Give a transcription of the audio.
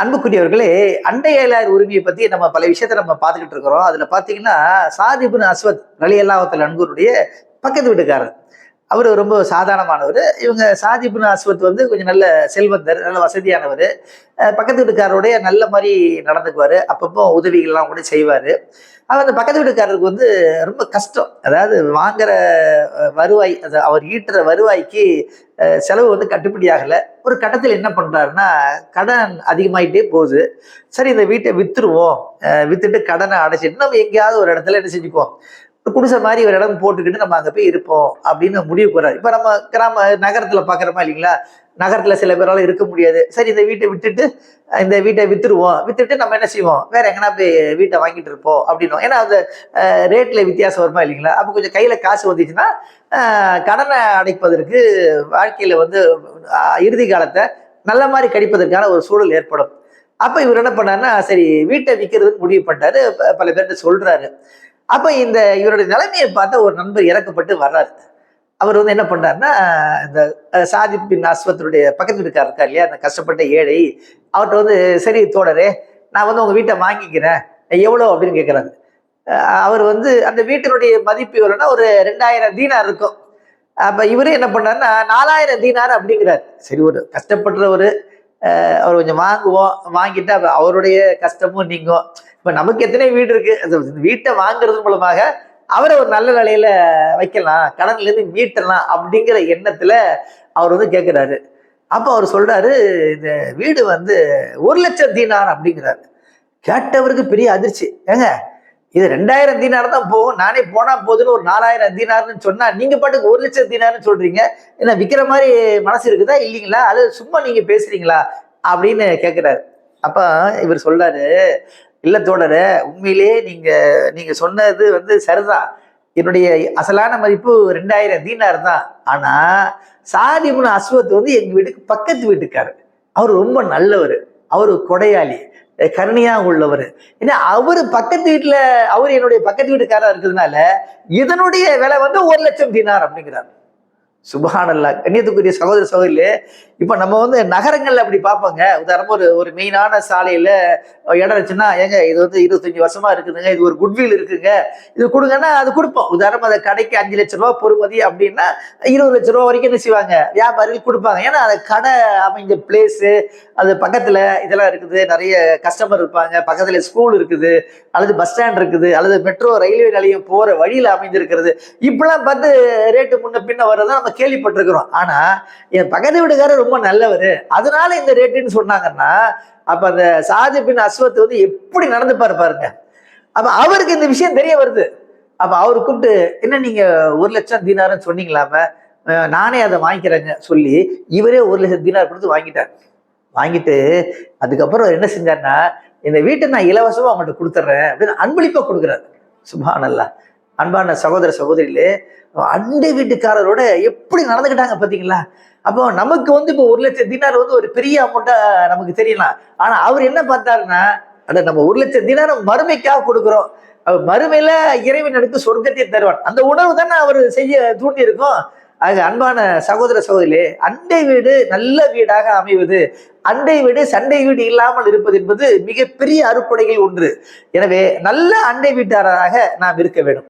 அன்புக்குரியவர்களே, அண்டை அயலார் உரிமையை பத்தி நம்ம பல விஷயத்த நம்ம பார்த்துக்கிட்டு இருக்கிறோம். அதுல பார்த்தீங்கன்னா, சாத் இப்னு அஸ்வத் ரலியல்லாஹு தஆலா அன்ஹுவுடைய பக்கத்து வீட்டுக்காரர். அவரு ரொம்ப சாதாரணமானவரு. இவங்க சாத் இப்னு அஸ்வத் வந்து கொஞ்சம் நல்ல செல்வந்தர், நல்ல வசதியானவரு. பக்கத்து வீட்டுக்காரருடைய நல்ல மாரி நடந்துக்குவாரு. அப்பப்போ உதவிகள்லாம் கூட செய்வாரு. அந்த பக்கத்து வீட்டுக்காரருக்கு வந்து ரொம்ப கஷ்டம். அதாவது வாங்குற வருவாய், அது அவர் ஈட்டுற வருவாய்க்கு செலவு வந்து கட்டுப்படி ஆகல. ஒரு கட்டத்துல என்ன பண்றாருன்னா, கடன் அதிகமாயிட்டே போகுது. சரி, இந்த வீட்ட வித்துருவோம். வித்துட்டு கடன அடைச்சுட்டு நம்ம எங்கேயாவது ஒரு இடத்துல என்ன செஞ்சுக்குவோம், ஒரு குடிசை மாரி ஒரு இடம் போட்டுக்கிட்டு நம்ம அங்க போய் இருப்போம் அப்படின்னு முடிவுக்கு வர்றாரு. இப்ப நம்ம நகரத்துல பாக்குறோமா இல்லைங்களா? நகரத்துல சில பேரால இருக்க முடியாது. சரி, இந்த வீட்டை விட்டுட்டு இந்த வீட்டை வித்துருவோம். வித்துட்டு நம்ம என்ன செய்வோம், வேற எங்கனா போய் வீட்டை வாங்கிட்டு இருப்போம் அப்படின்னும். ஏன்னா அந்த ரேட்ல வித்தியாசம் வருமா இல்லைங்களா? அப்ப கொஞ்சம் கையில காசு வந்துச்சுன்னா கடனை அடைப்பதற்கு, வாழ்க்கையில வந்து இறுதி காலத்தை நல்ல மாதிரி கழிப்பதற்கான ஒரு சூழல் ஏற்படும். அப்ப இவர் என்ன பண்ணாருன்னா, சரி வீட்டை விற்கிறதுக்கு முடிவு பண்ணிட்டாரு. பல பேர்கிட்ட சொல்றாரு. அப்ப இந்த இவருடைய நிலைமையை பார்த்தா ஒரு நண்பர் இறக்கப்பட்டு வர்றாரு. அவர் வந்து என்ன பண்றாருன்னா, இந்த சாதித் பின் அஸ்வத்துடைய பக்கத்து வீட்டுக்காரர் இருக்கார் இல்லையா, அந்த கஷ்டப்பட்ட ஏழை, அவர்கிட்ட வந்து, சரி தோழரே, நான் வந்து உங்க வீட்டை வாங்கிக்கிறேன், எவ்வளவு அப்படின்னு கேட்கிறாரு. அவர் வந்து அந்த வீட்டினுடைய மதிப்பு எவ்வளவுன்னா ஒரு 2000 தீனார் இருக்கும். அப்ப இவரு என்ன பண்ணாருன்னா 4000 தீனார் அப்படிங்கிறார். சரி, ஒரு கஷ்டப்படுறவரு, அவர் கொஞ்சம் வாங்குவோம், வாங்கிட்டு அவருடைய கஷ்டமும் நீங்கும். இப்ப நமக்கு எத்தனை வீடு இருக்கு, வீட்டை வாங்குறது மூலமாக அவரை ஒரு நல்ல நிலையில வைக்கலாம், கடன்ல இருந்து மீட்டலாம் அப்படிங்கிற எண்ணத்துல அவர் வந்து கேட்கிறாரு. அப்ப அவர் சொல்றாரு, இந்த வீடு வந்து 1,00,000 தீனார் அப்படிங்கிறாரு. கேட்டவருக்கு பெரிய அதிர்ச்சி. ஏங்க, இது 2000 தீனார் தான் போகும், நானே போனா போதுன்னு ஒரு 4000 தீனார்னு சொன்னா, நீங்க பாட்டுக்கு 1,00,000 தீனார்னு சொல்றீங்க, என்ன விக்கிற மாதிரி மனசு இருக்குதா இல்லைங்களா, அது சும்மா நீங்க பேசுறீங்களா அப்படின்னு கேட்கிறாரு. அப்ப இவர் சொல்றாரு, இல்ல தோழரே, உண்மையிலேயே நீங்க நீங்க சொன்னது வந்து சரிதான். என்னுடைய அசலான மதிப்பு 2000 தீனார் தான். ஆனா சாத் இப்னு அஸ்வத் வந்து எங்க வீட்டுக்கு பக்கத்து வீட்டுக்காரர். அவர் ரொம்ப நல்லவர், அவரு கொடையாளி, கருணையா உள்ளவர். ஏன்னா அவரு பக்கத்து வீட்டுல, அவரு என்னுடைய பக்கத்து வீட்டுக்காரா இருக்கிறதுனால இதனுடைய விலை வந்து 1,00,000 தீனார் அப்படிங்கிறார். சுபஹானல்லாஹ். கண்ணியத்துக்குரிய சகோதர சகோதரிகளே, இப்ப நம்ம வந்து நகரங்கள்ல அப்படி பார்ப்போங்க. உதாரணமா ஒரு ஒரு மெயினான சாலையில இடம் இருந்துச்சுன்னா, ஏங்க இது வந்து 25 வருஷமா இருக்குதுங்க, இது ஒரு குட்வில் இருக்குங்க, இது கொடுங்கன்னா அது கொடுப்போம். உதாரணமா அந்த கடைக்கு 5,00,000 பொறுமதி அப்படின்னா 20,00,000 வரைக்கும் என்ன செய்வாங்க, வியாபாரிகள் கொடுப்பாங்க. ஏன்னா அந்த கடை அமைஞ்ச பிளேஸு, அது பக்கத்துல இதெல்லாம் இருக்குது, நிறைய கஸ்டமர் இருப்பாங்க, பக்கத்துல ஸ்கூல் இருக்குது, அல்லது பஸ் ஸ்டாண்ட் இருக்குது, அல்லது மெட்ரோ ரயில்வே நிலையம் போற வழியில அமைஞ்சிருக்கிறது. இப்பெல்லாம் பார்த்து ரேட்டு முன்ன பின்ன வர்றதை நம்ம கேள்விப்பட்டிருக்கிறோம். ஆனா என் பக்கத்து வீட்டுக்காரர் ரொம்ப நல்லவரு, அதனால இந்த ரேட்டுன்னு சொன்னாங்கன்னா, அப்ப அந்த சாத் பின் அஸ்வத் வந்து எப்படி நடந்துப்பாரு பாருங்க. அப்ப அவருக்கு இந்த விஷயம் தெரிய வருது. அப்ப அவரு கூப்பிட்டு, என்ன நீங்க 1,00,000 தீனார்னு சொன்னீங்களாம, நானே அதை வாங்கிக்கிறேங்க சொல்லி இவரே 1,00,000 தீனார் கொடுத்து வாங்கிட்டார். வாங்கிட்டு அதுக்கப்புறம் என்ன செஞ்சாருன்னா, இந்த வீட்டை நான் இலவசமா அவங்கள்ட்ட கொடுத்துட்றேன் அப்படின்னு அன்பளிப்பா கொடுக்குறாரு. சுப்ஹானல்லாஹ். அன்பான சகோதர சகோதரிகளே, அண்டை வீட்டுக்காரரோட எப்படி நடந்துக்கிட்டாங்க பாத்தீங்களா? அப்போ நமக்கு வந்து இப்போ 1,00,000 தீனார் வந்து ஒரு பெரிய அமௌண்ட்டா நமக்கு தெரியலாம். ஆனா அவர் என்ன பார்த்தாருன்னா, அட நம்ம 1,00,000 தீனார் மறுமைக்காக கொடுக்குறோம், மறுமையில இறைவன் எடுத்து சொர்க்கத்தை தருவான், அந்த உணர்வு தானே அவர் செய்ய தூண்டி இருக்கும். ஆக அன்பான சகோதர சகோதரிகளே, அண்டை வீடு நல்ல வீடாக அமைவது, அண்டை வீடு சண்டை வீடு இல்லாமல் இருப்பது என்பது மிகப்பெரிய அருட்கொடைகள் ஒன்று. எனவே நல்ல அண்டை வீட்டாராக நாம் இருக்க வேண்டும்.